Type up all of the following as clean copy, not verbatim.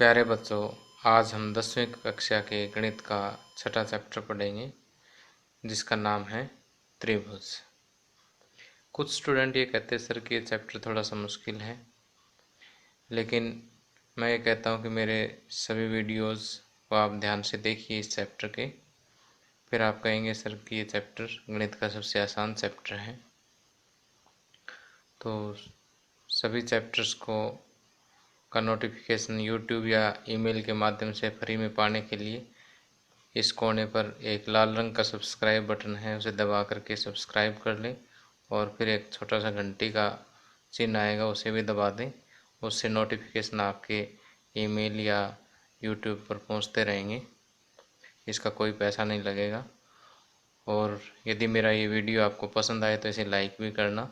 प्यारे बच्चों, आज हम 10वीं कक्षा के गणित का छठा चैप्टर पढ़ेंगे जिसका नाम है त्रिभुज। कुछ स्टूडेंट ये कहते हैं सर कि ये चैप्टर थोड़ा सा मुश्किल है, लेकिन मैं ये कहता हूँ कि मेरे सभी वीडियोस को आप ध्यान से देखिए इस चैप्टर के, फिर आप कहेंगे सर कि ये चैप्टर गणित का सबसे आसान चैप्टर है। तो सभी चैप्टर्स का नोटिफिकेशन यूट्यूब या ईमेल के माध्यम से फ्री में पाने के लिए इस कोने पर एक लाल रंग का सब्सक्राइब बटन है, उसे दबा करके सब्सक्राइब कर लें और फिर एक छोटा सा घंटी का चिन्ह आएगा, उसे भी दबा दें। उससे नोटिफिकेशन आपके ईमेल या यूट्यूब पर पहुंचते रहेंगे। इसका कोई पैसा नहीं लगेगा। और यदि मेरा ये वीडियो आपको पसंद आए तो इसे लाइक भी करना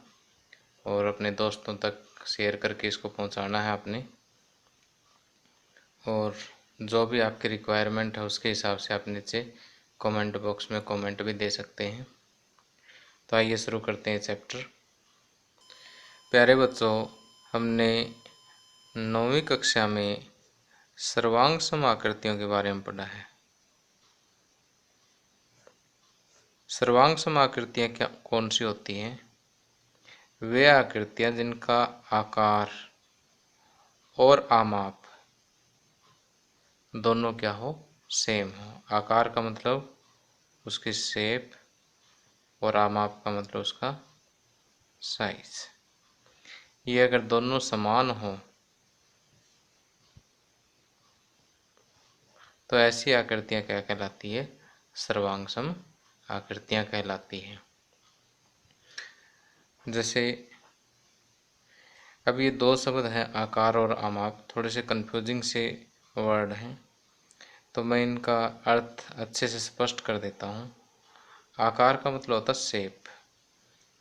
और अपने दोस्तों तक शेयर करके इसको पहुंचाना है आपने। और जो भी आपकी रिक्वायरमेंट है उसके हिसाब से आप नीचे कमेंट बॉक्स में कमेंट भी दे सकते हैं। तो आइए शुरू करते हैं चैप्टर। प्यारे बच्चों, हमने 9वीं कक्षा में सर्वांग सम आकृतियों के बारे में पढ़ा है। सर्वांग सम आकृतियाँ क्या कौन सी होती हैं? वे आकृतियाँ जिनका आकार और आमाप दोनों क्या हो, सेम हो। आकार का मतलब उसकी शेप और आमाप का मतलब उसका साइज। ये अगर दोनों समान हो तो ऐसी आकृतियाँ क्या कहलाती है? सर्वांग सम आकृतियाँ कहलाती हैं। जैसे अब ये दो शब्द हैं आकार और आमाप, थोड़े से कंफ्यूजिंग से वर्ड हैं, तो मैं इनका अर्थ अच्छे से स्पष्ट कर देता हूँ। आकार का मतलब होता है शेप,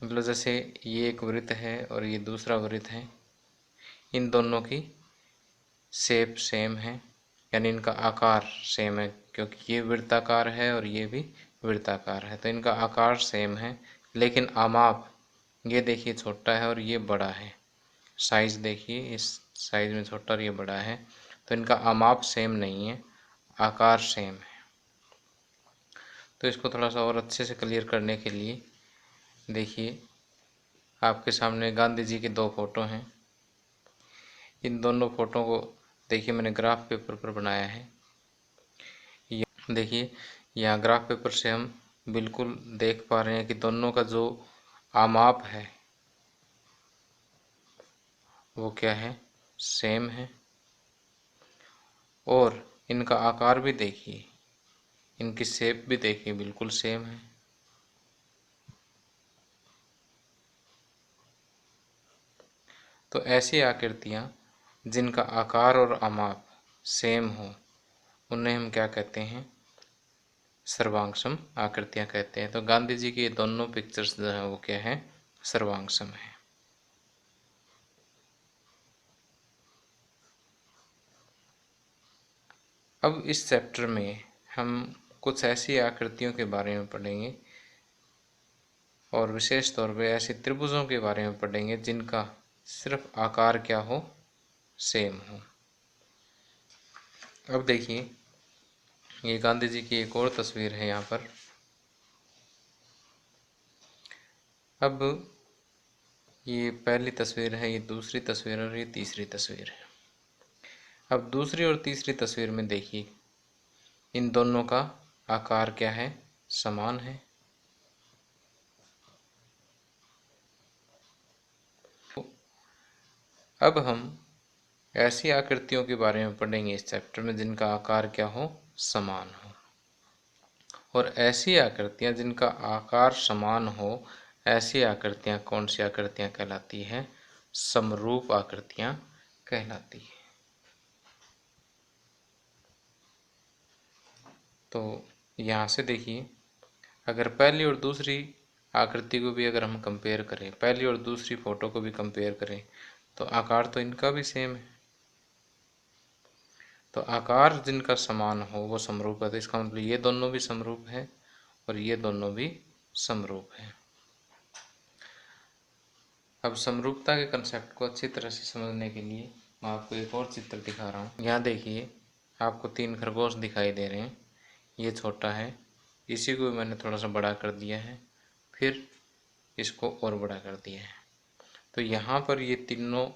मतलब जैसे ये एक वृत्त है और ये दूसरा वृत्त है, इन दोनों की शेप सेम है, यानी इनका आकार सेम है, क्योंकि ये वृत्ताकार है और ये भी वृत्ताकार है, तो इनका आकार सेम है। लेकिन आमाप, ये देखिए छोटा है और ये बड़ा है, साइज देखिए इस साइज में छोटा और ये बड़ा है, तो इनका आमाप सेम नहीं है, आकार सेम है। तो इसको थोड़ा सा और अच्छे से क्लियर करने के लिए देखिए, आपके सामने गांधी जी के दो फोटो हैं। इन दोनों फोटो को देखिए मैंने ग्राफ पेपर पर बनाया है। देखिए यहाँ ग्राफ पेपर से हम बिल्कुल देख पा रहे हैं कि दोनों का जो आमाप है वो क्या है, सेम है। और इनका आकार भी देखिए, इनकी शेप भी देखिए, बिल्कुल सेम है। तो ऐसी आकृतियाँ जिनका आकार और आमाप सेम हो उन्हें हम क्या कहते हैं? सर्वांग सम आकृतियाँ कहते हैं। तो गांधी जी की ये दोनों पिक्चर्स जो हैं वो क्या है, सर्वांग सम है। अब इस चैप्टर में हम कुछ ऐसी आकृतियों के बारे में पढ़ेंगे और विशेष तौर पे ऐसे त्रिभुजों के बारे में पढ़ेंगे जिनका सिर्फ आकार क्या हो, सेम हो। अब देखिए ये गांधी जी की एक और तस्वीर है यहाँ पर। अब ये पहली तस्वीर है, ये दूसरी तस्वीर और ये तीसरी तस्वीर है। अब दूसरी और तीसरी तस्वीर में देखिए इन दोनों का आकार क्या है, समान है। अब हम ऐसी आकृतियों के बारे में पढ़ेंगे इस चैप्टर में जिनका आकार क्या हो, समान हो। और ऐसी आकृतियाँ जिनका आकार समान हो, ऐसी आकृतियाँ कौन सी आकृतियाँ कहलाती हैं? समरूप आकृतियाँ कहलाती हैं। तो यहाँ से देखिए, अगर पहली और दूसरी आकृति को भी अगर हम कंपेयर करें, पहली और दूसरी फोटो को भी कंपेयर करें, तो आकार तो इनका भी सेम है। तो आकार जिनका समान हो वो समरूप है, तो इसका मतलब ये दोनों भी समरूप है और ये दोनों भी समरूप है। अब समरूपता के कंसेप्ट को अच्छी तरह से समझने के लिए मैं आपको एक और चित्र दिखा रहा हूँ। यहाँ देखिए, आपको 3 खरगोश दिखाई दे रहे हैं। ये छोटा है, इसी को मैंने थोड़ा सा बड़ा कर दिया है, फिर इसको और बड़ा कर दिया है। तो यहाँ पर ये तीनों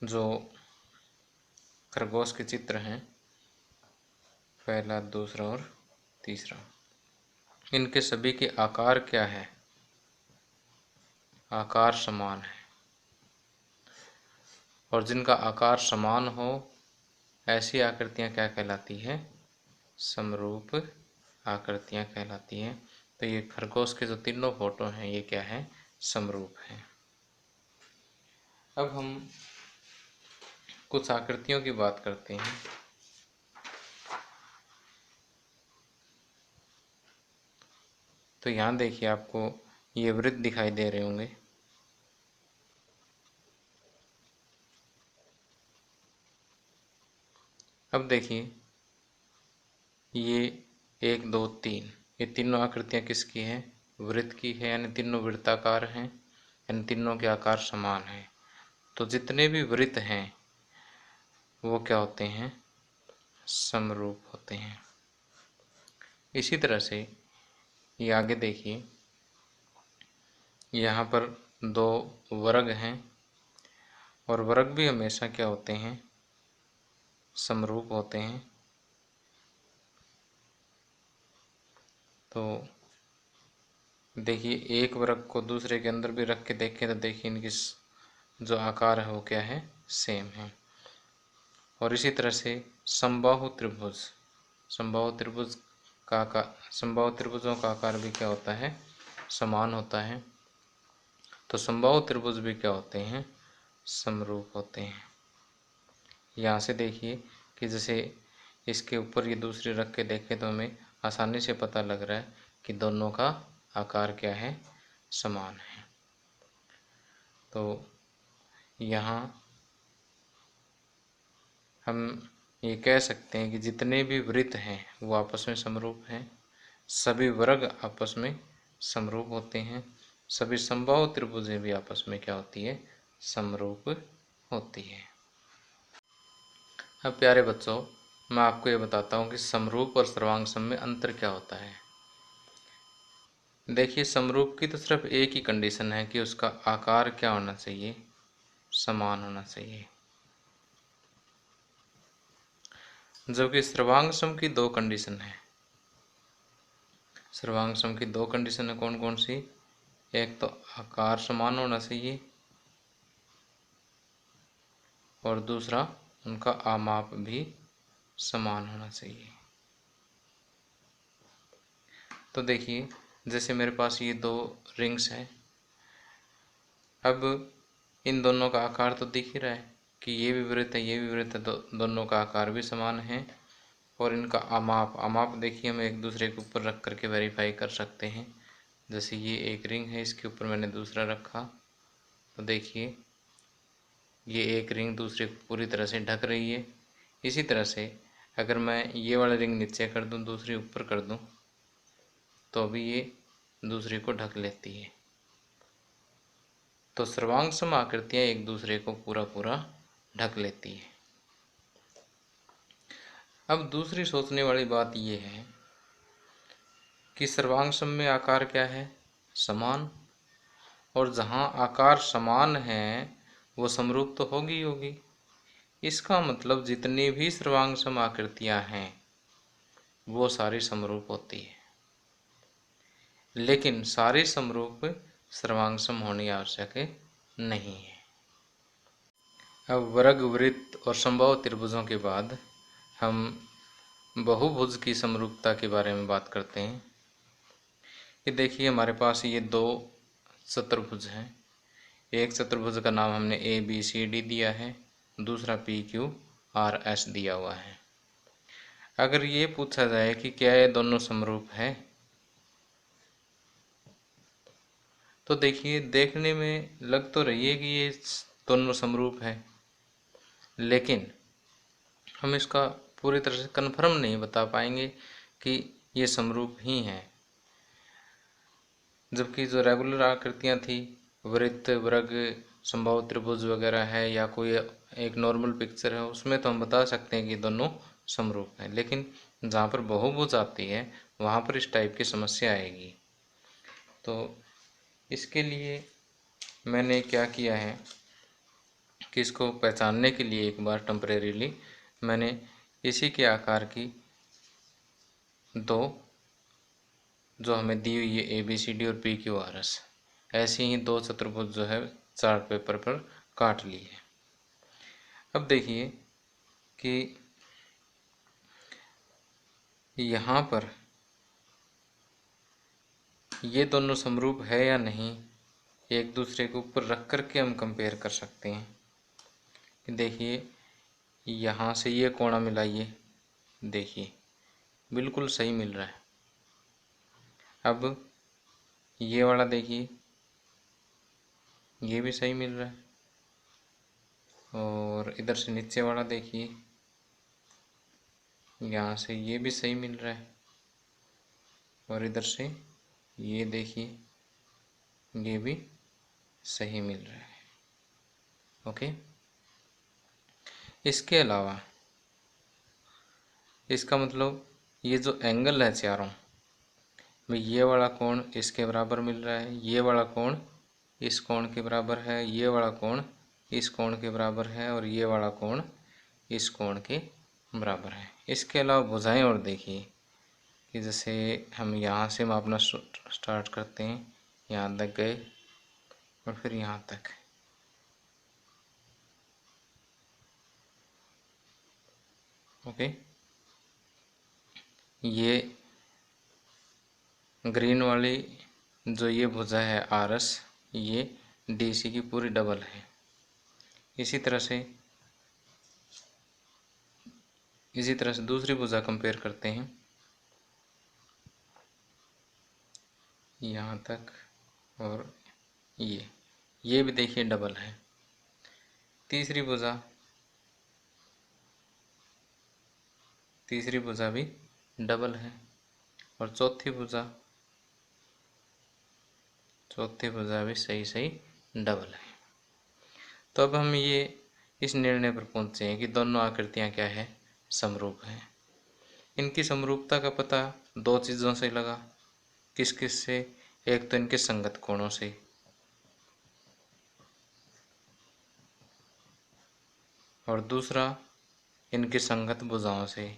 जो खरगोश के चित्र हैं, पहला, दूसरा और तीसरा, इनके सभी के आकार क्या है? आकार समान है। और जिनका आकार समान हो, ऐसी आकृतियाँ क्या कहलाती है? समरूप आकृतियाँ कहलाती हैं। तो ये खरगोश के जो तीनों फोटो हैं, ये क्या है? समरूप हैं। अब हम कुछ आकृतियों की बात करते हैं। तो यहाँ देखिए, आपको ये वृत्त दिखाई दे रहे होंगे। अब देखिए, ये 1 2 3, ये तीनों आकृतियाँ किसकी हैं? वृत्त की है, यानी तीनों वृत्ताकार हैं, यानी तीनों के आकार समान हैं। तो जितने भी वृत्त हैं वो क्या होते हैं? समरूप होते हैं। इसी तरह से ये आगे देखिए, यहाँ पर 2 वर्ग हैं, और वर्ग भी हमेशा क्या होते हैं? समरूप होते हैं। तो देखिए, एक वर्ग को दूसरे के अंदर भी रख के देखें तो देखिए, इनकी जो आकार है वो क्या है? सेम है। और इसी तरह से समबाहु त्रिभुज, समबाहु त्रिभुज का आकार, समबाहु त्रिभुजों का आकार भी क्या होता है? समान होता है। तो समबाहु त्रिभुज भी क्या होते हैं? समरूप होते हैं। यहाँ से देखिए कि जैसे इसके ऊपर ये दूसरी रख के देखें तो हमें आसानी से पता लग रहा है कि दोनों का आकार क्या है? समान है। तो यहाँ हम ये कह सकते हैं कि जितने भी वृत्त हैं वो आपस में समरूप हैं, सभी वर्ग आपस में समरूप होते हैं, सभी समबाहु त्रिभुजें भी आपस में क्या होती है? समरूप होती है। अब प्यारे बच्चों, मैं आपको ये बताता हूँ कि समरूप और सर्वांगसम में अंतर क्या होता है। देखिए, समरूप की तो सिर्फ एक ही कंडीशन है कि उसका आकार क्या होना चाहिए? समान होना चाहिए। जबकि सर्वांगसम की 2 कंडीशन है। सर्वांगसम की 2 कंडीशन है, कौन कौन सी? एक तो आकार समान होना चाहिए, और दूसरा उनका आमाप भी समान होना चाहिए। तो देखिए, जैसे मेरे पास ये 2 रिंग्स हैं। अब इन दोनों का आकार तो दिख ही रहा है कि ये भी वृत्त है, ये भी वृत्त है, तो दोनों का आकार भी समान है। और इनका आमाप, आमाप देखिए, हम एक दूसरे के ऊपर रख करके वेरीफाई कर सकते हैं। जैसे ये एक रिंग है, इसके ऊपर मैंने दूसरा रखा, तो देखिए ये एक रिंग दूसरे को पूरी तरह से ढक रही है। इसी तरह से अगर मैं ये वाला रिंग नीचे कर दूं, दूसरी ऊपर कर दूं, तो भी ये दूसरे को ढक लेती है। तो सर्वांगसम आकृतियाँ एक दूसरे को पूरा पूरा ढक लेती है। अब दूसरी सोचने वाली बात ये है कि सर्वांगसम में आकार क्या है? समान। और जहाँ आकार समान है वो समरूप तो होगी ही होगी। इसका मतलब जितनी भी सर्वांगसम आकृतियाँ हैं वो सारी समरूप होती है, लेकिन सारी समरूप सर्वांगसम होनी आवश्यक नहीं है। अब वर्ग, वृत्त और समबाहु त्रिभुजों के बाद हम बहुभुज की समरूपता के बारे में बात करते हैं। ये देखिए, हमारे पास ये 2 चतुर्भुज हैं। एक चतुर्भुज का नाम हमने ABCD दिया है, दूसरा PQRS दिया हुआ है। अगर ये पूछा जाए कि क्या ये दोनों समरूप है, तो देखिए, देखने में लग तो रही है कि ये दोनों समरूप है, लेकिन हम इसका पूरी तरह से कन्फर्म नहीं बता पाएंगे कि ये समरूप ही हैं। जबकि जो रेगुलर आकृतियाँ थी, वृत्त, वर्ग, समबाहु त्रिभुज वगैरह है, या कोई एक नॉर्मल पिक्चर है उसमें तो हम बता सकते हैं कि दोनों समरूप हैं, लेकिन जहाँ पर बहुभुज आती है वहाँ पर इस टाइप की समस्या आएगी। तो इसके लिए मैंने क्या किया है कि इसको पहचानने के लिए एक बार टेम्परेरीली मैंने इसी के आकार की दो, जो हमें दी हुई है ABCD और PQRS, ऐसी ही दो चतुर्भुज जो है चार्ट पेपर पर काट ली है। अब देखिए कि यहाँ पर ये दोनों समरूप है या नहीं, एक दूसरे के ऊपर रख कर के हम कंपेयर कर सकते हैं। कि देखिए यहाँ से ये कोणा मिलाइए, देखिए बिल्कुल सही मिल रहा है। अब ये वाला देखिए, ये भी सही मिल रहा है, और इधर से नीचे वाला देखिए, यहाँ से ये भी सही मिल रहा है, और इधर से ये देखिए ये भी सही मिल रहा है। ओके, इसके अलावा इसका मतलब ये जो एंगल है चारों में, ये वाला कोण इसके बराबर मिल रहा है, ये वाला कोण इस कोण के बराबर है, ये वाला कोण इस कोण के बराबर है, और ये वाला कोण इस कोण के बराबर है। इसके अलावा भुजाएं और देखिए कि जैसे हम यहाँ से मापना स्टार्ट करते हैं, यहाँ तक गए और फिर यहाँ तक, ओके। ये ग्रीन वाली जो ये भुजा है RS, ये DC की पूरी डबल है। इसी तरह से दूसरी भुजा कंपेयर करते हैं, यहाँ तक, और ये भी देखिए डबल है। तीसरी भुजा भी डबल है, और चौथी भुजा भी सही डबल है। तो अब हम ये इस निर्णय पर पहुँचे हैं कि दोनों आकृतियाँ क्या है, समरूप हैं। इनकी समरूपता का पता दो चीज़ों से लगा, किस किस से, एक तो इनके संगत कोणों से, और दूसरा इनकी संगत भुजाओं से।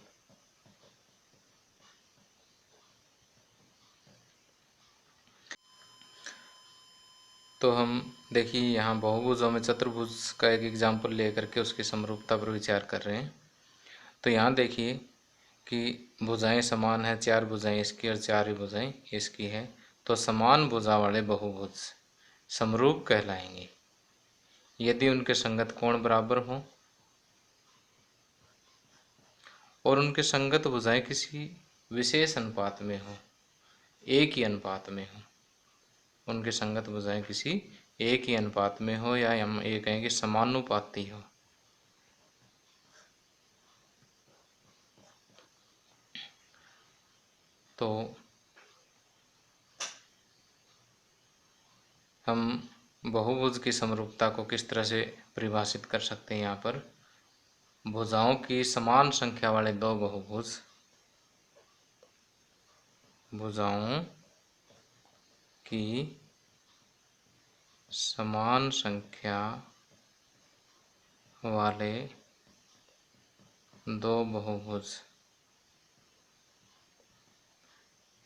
तो हम देखिए यहाँ बहुभुजों में चतुर्भुज का एक एग्जाम्पल लेकर के उसकी समरूपता पर विचार कर रहे हैं। तो यहाँ देखिए कि भुजाएं समान है, चार भुजाएं इसकी और चार ही भुजाएं इसकी है, तो समान भुजा वाले बहुभुज समरूप कहलाएंगे यदि उनके संगत कोण बराबर हों और उनके संगत भुजाएं किसी विशेष अनुपात में हो, एक ही अनुपात में हो, उनके संगत भुजाएं किसी एक ही अनुपात में हो, या हम ये कहेंगे समानुपाती हो। तो हम बहुभुज की समरूपता को किस तरह से परिभाषित कर सकते हैं, यहाँ पर भुजाओं की समान संख्या वाले दो बहुभुज, भुजाओं की समान संख्या वाले दो बहुभुज।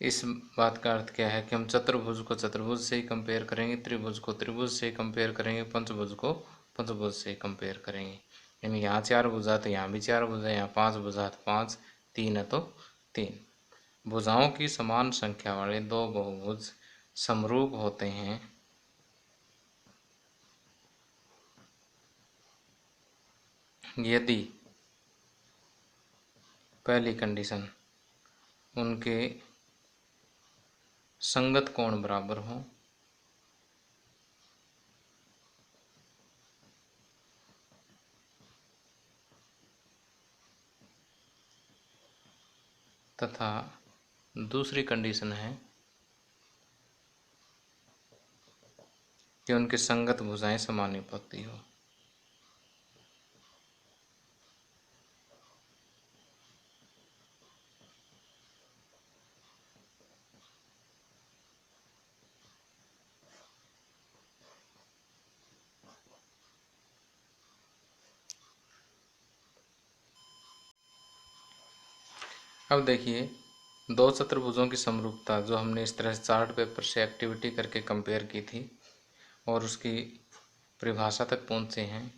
इस बात का अर्थ क्या है कि हम चतुर्भुज को चतुर्भुज से ही कंपेयर करेंगे, त्रिभुज को त्रिभुज से ही कंपेयर करेंगे, पंचभुज को पंचभुज से ही कंपेयर करेंगे। यानी यहाँ चार भुजा तो यहाँ भी चार भुजा, यहाँ पांच भुजा तो पांच, तीन है तो तीन। भुजाओं की समान संख्या वाले दो बहुभुज समरूप होते हैं यदि पहली कंडीशन उनके संगत कोण बराबर हों तथा दूसरी कंडीशन है कि उनकी संगत भुजाएं समानुपाती हो। अब देखिए दो चतुर्भुजों की समरूपता जो हमने इस तरह से चार्ट पेपर से एक्टिविटी करके कंपेयर की थी और उसकी परिभाषा तक पहुँचे हैं,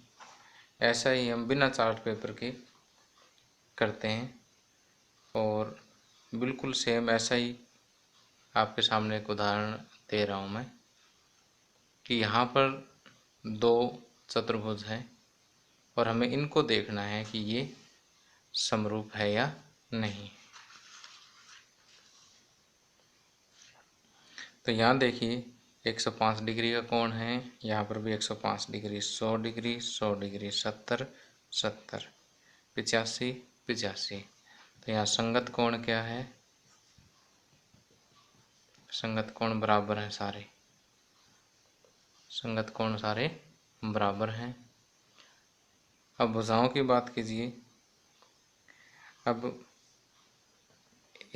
ऐसा ही हम बिना चार्ट पेपर के करते हैं और बिल्कुल सेम ऐसा ही आपके सामने एक उदाहरण दे रहा हूँ मैं कि यहाँ पर दो चतुर्भुज हैं और हमें इनको देखना है कि ये समरूप है या नहीं। तो यहाँ देखिए 105 डिग्री का कोण है, यहाँ पर भी 105 डिग्री, 100 डिग्री, 100 डिग्री, 70, 70, 85, 85। तो यहाँ संगत कोण क्या है? संगत कोण बराबर हैं सारे, संगत कोण सारे बराबर हैं। अब भुजाओं की बात कीजिए। अब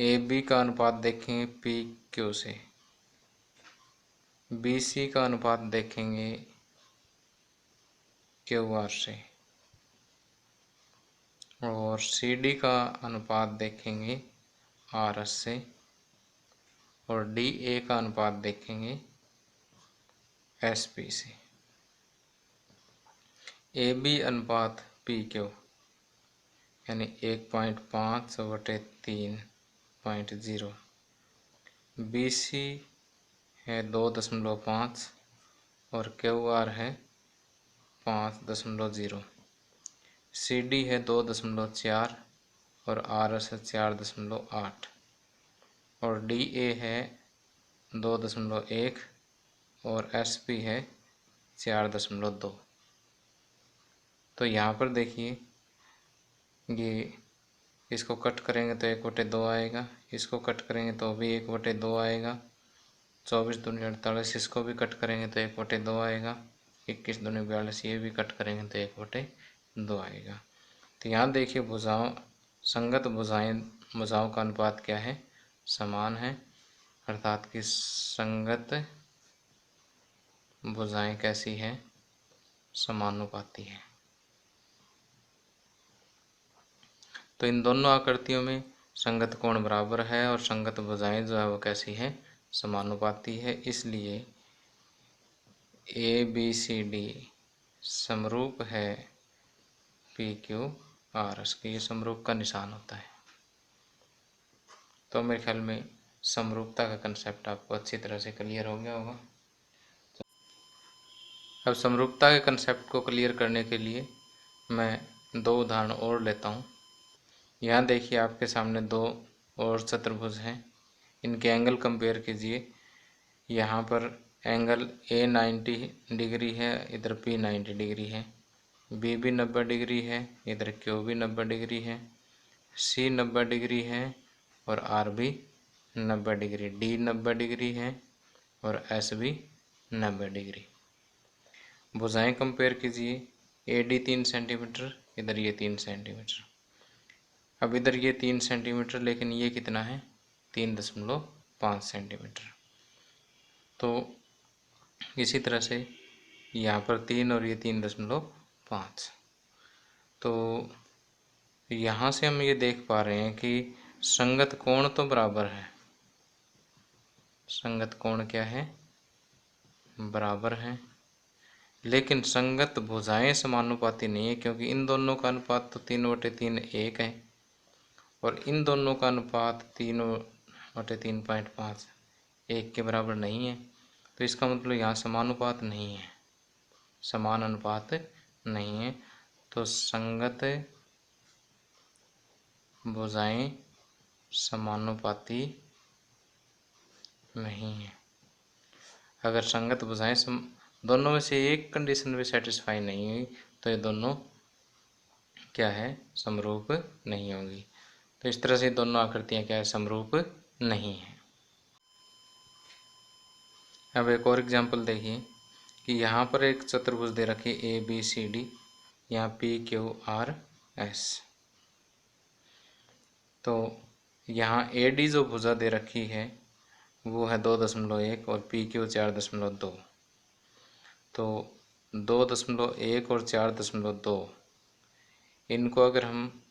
ए बी का अनुपात देखेंगे पी क्यू से, बी सी का अनुपात देखेंगे क्यू आर से, और सी डी का अनुपात देखेंगे आर एस से, और डी ए का अनुपात देखेंगे एस पी से। ए बी अनुपात पी क्यू यानी 1.5/3.0, बी सी है 2.5 और क्यू आर है 5.0, सी डी है 2.4 और आर एस है 4.8 और डी ए है 2.1 और एस पी है 4.2। तो यहाँ पर देखिए ये इसको कट करेंगे तो 1/2 आएगा, इसको कट करेंगे तो भी 1/2 आएगा, 24 दूनी 48, इसको भी कट करेंगे तो 1/2 आएगा, 21 दूनी 42, ये भी कट करेंगे तो 1/2 आएगा। तो यहाँ देखिए भुजाओं संगत भुजाओं का अनुपात क्या है? समान है, अर्थात कि संगत भुजाएं कैसी है? समानुपाती है। तो इन दोनों आकृतियों में संगत कोण बराबर है और संगत भुजाएं जो है वो कैसी है? समानुपाती है। इसलिए ए बी सी डी समरूप है पी क्यू आर एस के, ये समरूप का निशान होता है। तो मेरे ख्याल में समरूपता का कंसेप्ट आपको अच्छी तरह से क्लियर हो गया होगा। अब समरूपता के कंसेप्ट को क्लियर करने के लिए मैं दो उदाहरण और लेता हूँ। यहाँ देखिए आपके सामने दो और चतुर्भुज हैं, इनके एंगल कंपेयर कीजिए। यहाँ पर एंगल ए 90 डिग्री है, इधर पी 90 डिग्री है, बी भी 90 डिग्री है, इधर क्यू भी 90 डिग्री है, सी 90 डिग्री है और आर भी 90 डिग्री, डी 90 डिग्री है और एस भी 90 डिग्री। भुजाएं कंपेयर कीजिए, ए डी 3 सेंटीमीटर, इधर ये 3 सेंटीमीटर। अब इधर ये 3 सेंटीमीटर, लेकिन ये कितना है? 3.5 सेंटीमीटर। तो इसी तरह से यहाँ पर 3 और ये 3.5। तो यहाँ से हम ये देख पा रहे हैं कि संगत कोण तो बराबर है, संगत कोण क्या है? बराबर है, लेकिन संगत भुजाएं समानुपाती नहीं है, क्योंकि इन दोनों का अनुपात तो 3/3 1 है और इन दोनों का अनुपात 3/3.5 1 के बराबर नहीं है। तो इसका मतलब यहाँ समानुपात नहीं है, समान अनुपात नहीं है। तो संगत भुजाएं समानुपाती नहीं है। अगर संगत भुजाएं दोनों में से एक कंडीशन भी सेटिस्फाई नहीं हुई तो ये दोनों क्या है? समरूप नहीं होगी। तो इस तरह से दोनों आकृतियां क्या है? समरूप नहीं है। अब एक और एग्जांपल देखिए कि यहाँ पर एक चतुर्भुज दे रखी ए बी सी डी, यहाँ पी क्यू आर एस। तो यहाँ ए डी जो भुजा दे रखी है वो है 2.1 और पी क्यू 4.2। तो 2.1 और 4.2 इनको अगर हम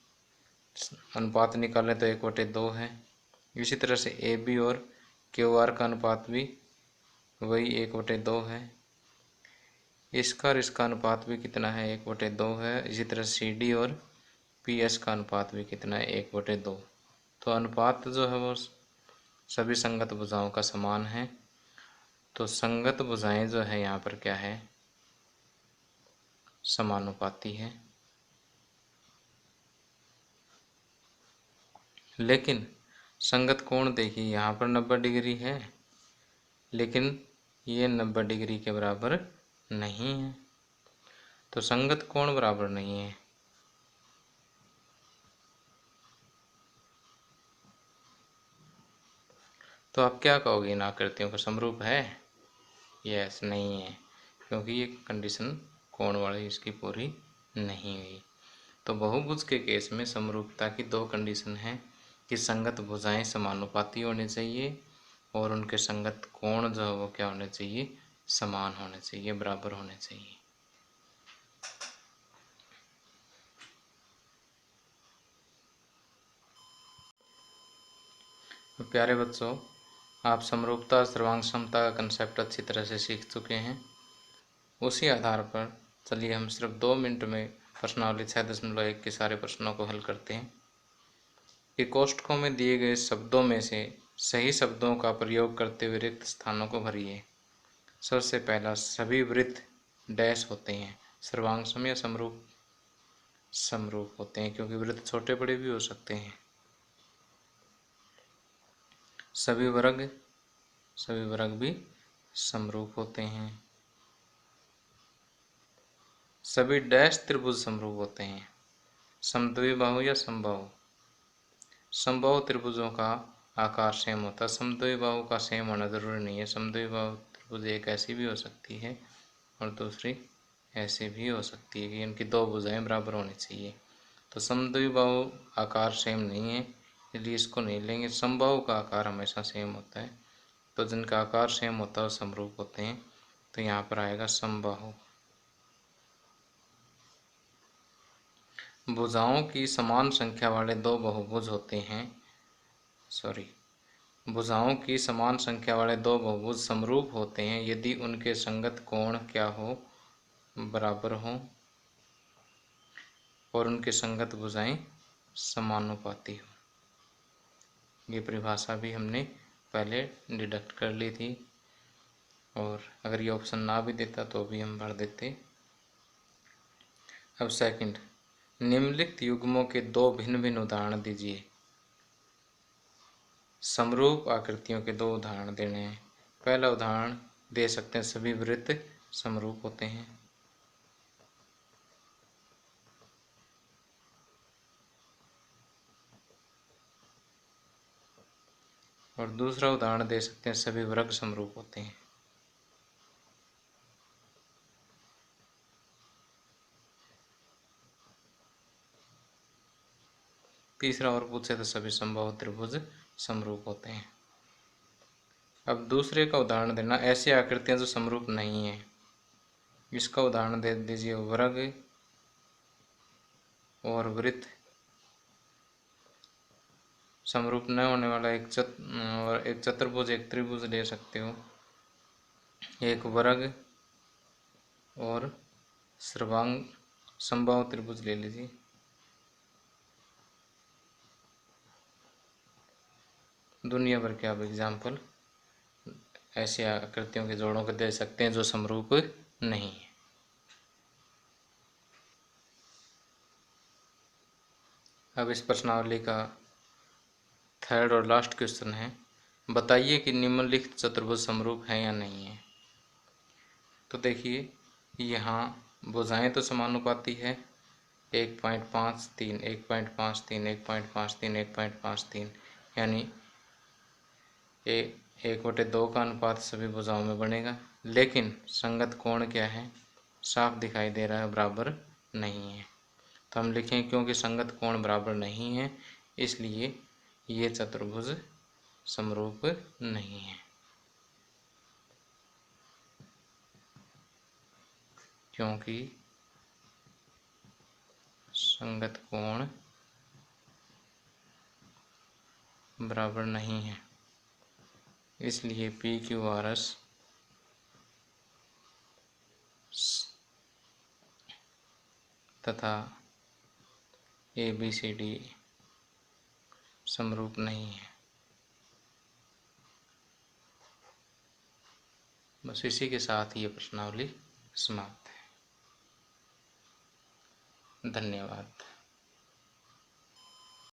अनुपात निकालें तो 1/2 है। इसी तरह से AB और QR का अनुपात भी वही 1/2 है। इसका और इसका अनुपात भी कितना है, 1/2 है। इसी तरह CD और PS का अनुपात भी कितना है, 1/2। तो अनुपात जो है वो सभी संगत भुजाओं का समान है। तो संगत भुजाएं जो है यहाँ पर क्या है, समानुपाती है। लेकिन संगत कोण देखिए यहाँ पर 90 डिग्री है, लेकिन ये 90 डिग्री के बराबर नहीं है। तो संगत कोण बराबर नहीं है। तो आप क्या कहोगे, इन आकृतियों का समरूप है? यस, नहीं है, क्योंकि ये कंडीशन कोण वाली इसकी पूरी नहीं हुई। तो बहुभुज के केस में समरूपता की 2 कंडीशन हैं कि संगत भुजाएं समानुपाती होनी चाहिए और उनके संगत कोण जो है वो क्या होने चाहिए, समान होने चाहिए, बराबर होने चाहिए। तो प्यारे बच्चों, आप समरूपता और सर्वांग समता का कंसेप्ट अच्छी तरह से सीख चुके हैं। उसी आधार पर चलिए हम सिर्फ 2 मिनट में प्रश्नावली 6.1 के सारे प्रश्नों को हल करते हैं। कि कोष्ठकों में दिए गए शब्दों में से सही शब्दों का प्रयोग करते हुए रिक्त स्थानों को भरिए। सबसे पहला, सभी वृत्त डैश होते हैं, सर्वांग सम या समरूप? समरूप होते हैं, क्योंकि वृत्त छोटे बड़े भी हो सकते हैं। सभी वर्ग भी समरूप होते हैं। सभी डैश त्रिभुज समरूप होते हैं, समद्विबाहु या समबाहु? समबाहु त्रिभुजों का आकार सेम होता है, समद्विबाहु का सेम होना जरूरी नहीं है। समद्विबाहु त्रिभुज एक ऐसी भी हो सकती है और दूसरी ऐसे भी हो सकती है कि इनकी 2 भुजाएं बराबर होनी चाहिए। तो समद्विबाहु आकार सेम नहीं है, इसलिए इसको नहीं लेंगे। समबाहु का आकार हमेशा सेम होता है, तो जिनका आकार सेम होता है वो समरूप होते हैं। तो यहाँ पर आएगा समबाहु। भुजाओं की समान संख्या वाले 2 बहुभुज होते हैं, भुजाओं की समान संख्या वाले 2 बहुभुज समरूप होते हैं यदि उनके संगत कोण क्या हो, बराबर हो, और उनके संगत भुजाएं समानुपाती हो। ये परिभाषा भी हमने पहले डिडक्ट कर ली थी, और अगर ये ऑप्शन ना भी देता तो भी हम भर देते। अब सेकंड, निम्नलिखित युग्मों के 2 भिन्न भिन्न उदाहरण दीजिए। समरूप आकृतियों के 2 उदाहरण देने हैं। पहला उदाहरण दे सकते हैं, सभी वृत्त समरूप होते हैं। और दूसरा उदाहरण दे सकते हैं, सभी वर्ग समरूप होते हैं। तीसरा और पूछे तो सभी समबाहु त्रिभुज समरूप होते हैं। अब दूसरे का उदाहरण देना, ऐसी आकृतियां जो समरूप नहीं है। इसका उदाहरण दे दीजिए, वर्ग और वृत्त समरूप न होने वाला एक चतुर्भुज, एक त्रिभुज ले सकते हो। एक वर्ग और सर्वांग समबाहु त्रिभुज ले लीजिए। दुनिया भर के आप एग्जाम्पल ऐसी आकृतियों के जोड़ों को दे सकते हैं जो समरूप नहीं है। अब इस प्रश्नावली का थर्ड और लास्ट क्वेश्चन है, बताइए कि निम्नलिखित चतुर्भुज समरूप है या नहीं है। तो देखिए, यहाँ भुजाएं तो समानुपाती है, 1.53, 1.53, 1.53, 1.53, यानी 1/2 का अनुपात सभी भुजाओं में बनेगा। लेकिन संगत कोण क्या है, साफ दिखाई दे रहा है, बराबर नहीं है। तो हम लिखें, क्योंकि संगत कोण बराबर नहीं है इसलिए ये चतुर्भुज समरूप नहीं है। क्योंकि संगत कोण बराबर नहीं है, इसलिए PQRS तथा ABCD समरूप नहीं है। बस इसी के साथ ये प्रश्नावली समाप्त है। धन्यवाद।